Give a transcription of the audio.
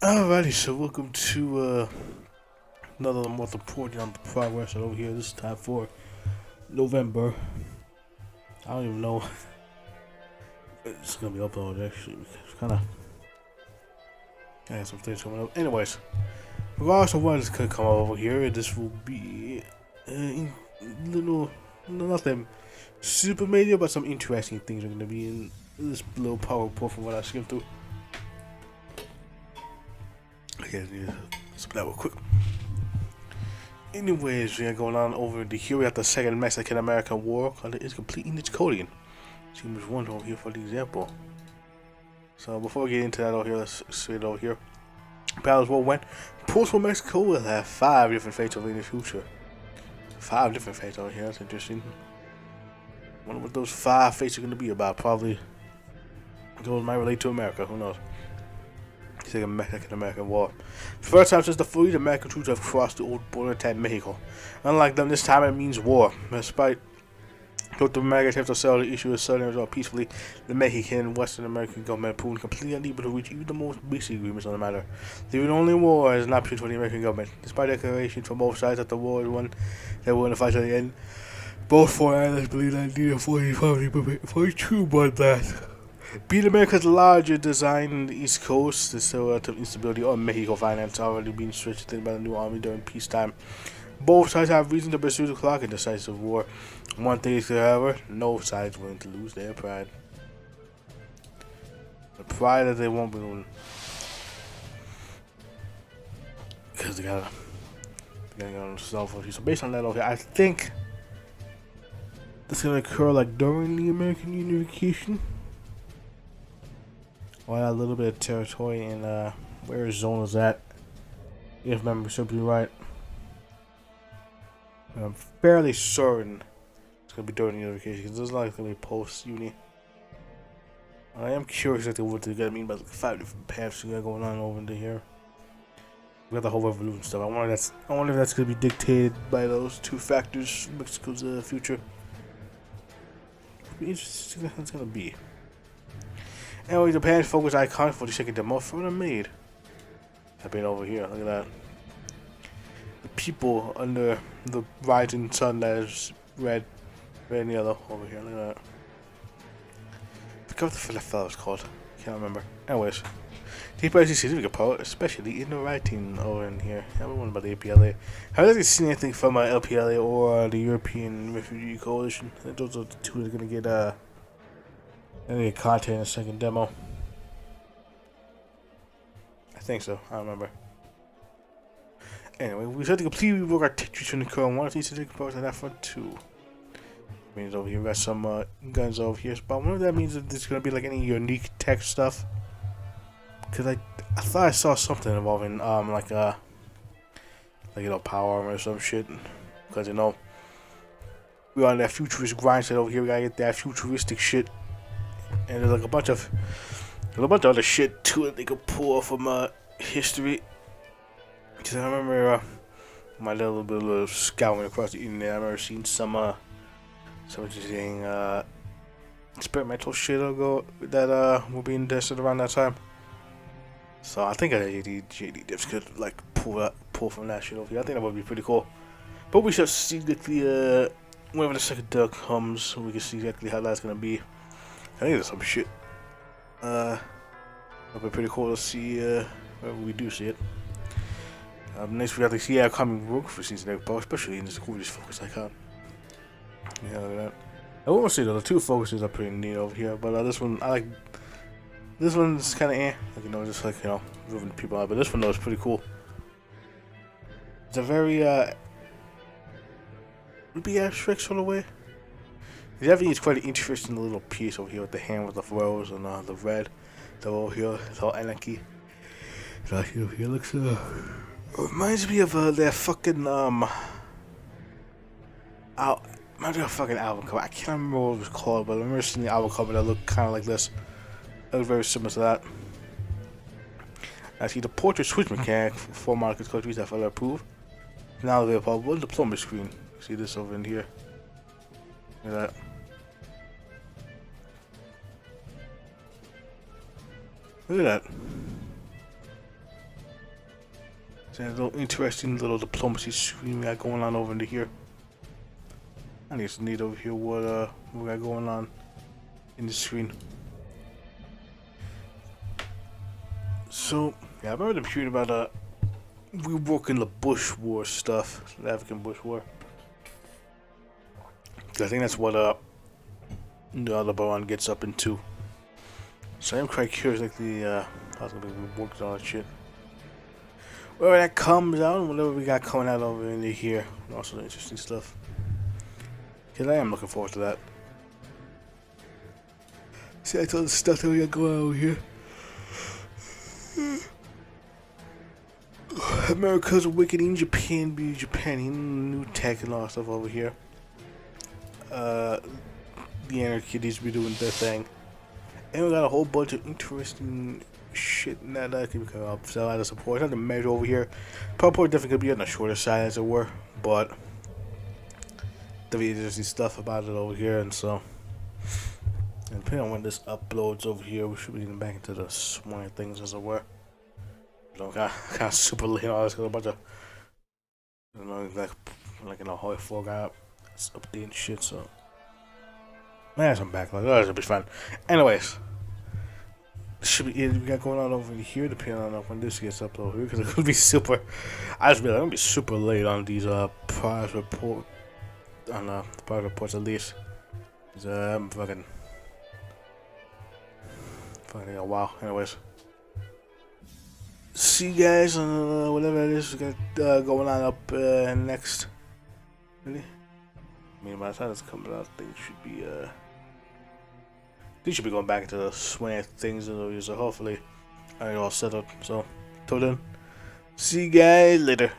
Alrighty, so welcome to another month reporting on the progress over here. This is time for November. I don't even know it's gonna be uploaded actually. It's kinda I have some things coming up. Anyways, regardless of what is gonna come over here, this will be little nothing super major, but some interesting things are gonna be in this little power report from what I skimmed through. Okay, let's put that real quick. Anyways, we are going on over to here. We have the Second Mexican-American War is completely its coding. Seems one over here for the example. So before we get into that over here, let's see it over here. Battles War went. Post-war Mexico will have 5 different fates over in the future. 5 different fates over here. That's interesting. Wonder what those 5 fates are going to be about. Probably those might relate to America. Who knows? Second Mexican-American War. First time since the fleet, American troops have crossed the old border to attack Mexico. Unlike them, this time it means war. Despite both the American attempts to settle the issue of southern resolve peacefully, the Mexican and Western American government proved completely unable to reach even the most basic agreements on the matter. Leaving only war as an option for the American government. Despite declarations from both sides that the war is one that will fight to the end, both four allies believe that neither force is probably true about that. Being America's larger design in the East Coast, the relative instability of Mexico finance already being stretched thin by the new army during peacetime. Both sides have reason to pursue the clock in decisive war. One thing is clear, however, no side is willing to lose their pride. The pride that they won't be losing. Because they gotta get on themselves. So based on that over here, I think this is gonna occur like during the American unification. Well, a little bit of territory in where Arizona's at, if memory serves me right. And I'm fairly certain it's gonna be during the unification because it's not gonna be post-uni. I am curious exactly what they're gonna mean by the 5 different paths we got going on over into here. We got the whole revolution stuff. I wonder if that's gonna be dictated by those 2 factors. Mexico's future. It'll be interesting to see what it's gonna be. Anyway, Japan's focus icon for the second demo further made. I've been over here, look at that. The people under the rising sun that is red and yellow over here, look at that. I forgot what the fellow's called. Can't remember. Anyways, deep is significant part, especially in the writing over in here. I haven't wondered about the APLA. I haven't seen anything from LPLA or the European Refugee Coalition. I think those are the 2 that are gonna get any content in a second demo. I think so. I don't remember. Anyway, we had to completely rework our Tetris in the current one of these to composed on that front too. Means over here we got some guns over here, but I wonder if that means that there's gonna be like any unique tech stuff. Cause I thought I saw something involving like power armor or some shit. Cause we're on that futurist grind set over here. We gotta get that futuristic shit. And there's like a bunch of other shit too that they could pull from history. Because I remember my little bit of scouting across the internet. I remember seeing some interesting experimental shit that were being tested around that time. So I think JD Dips could like pull from that shit over here. I think that would be pretty cool. But we shall see exactly whenever the second duck comes, we can see exactly how that's gonna be. I think there's some shit. It'll be pretty cool to see whenever we do see it. Next we have to see our coming work for season 8, especially in this coolest focus icon. Yeah, look at that. I want to say though, the 2 focuses are pretty neat over here, but this one I like. This one's kind of like just like moving people out. But this one though is pretty cool. It's a very be abstract sort of way. The other is quite an interesting little piece over here with the hand with the rose and the red. So over here, it's all anarchy. So here looks reminds me of their fucking fucking album cover. I can't remember what it was called, but I remember seeing the album cover that looked kind of like this. It was very similar to that. I see the portrait switch mechanic for markets countries that further approved. Now available on the diplomat screen. See this over in here. Look at that. Look at that. There's a little interesting little diplomacy screen we got going on over into here. And it's neat over here what we got going on in the screen. So yeah, I remember them hearing about we work in the Bush War stuff, the African Bush War. I think that's what the other Baron gets up into. So I'm quite curious, like how's gonna be working on that shit. Wherever that comes out, whatever we got coming out over in here, also interesting stuff. Cause I am looking forward to that. See, that's all the stuff that we got going on over here. America's awakening, Japan be Japan, new tech and all that stuff over here. The Anarchy needs to be doing their thing. And we got a whole bunch of interesting shit that can come up. So out of support. It's not the measure over here. Probably definitely could be on the shorter side as it were. But definitely interesting stuff about it over here, and so and depending on when this uploads over here, we should be getting back into the swing of things as it were. You know, kind of super late and all this, cause a bunch of, you know, like in a whole full guy updating shit. So man, some backlog. Oh, this will be fun. Anyways, should be we got going on over here. Depending on when this gets uploaded here, because it could be super. I just realized I'm gonna be super late on these prize report. On the prize reports at least. I'm fucking a while. Anyways, see you guys on whatever it is we got going on up next. Really? I mean, by the time it's coming out, things should be going back into the swing of things, so hopefully I all settled. So till then, see you guys later.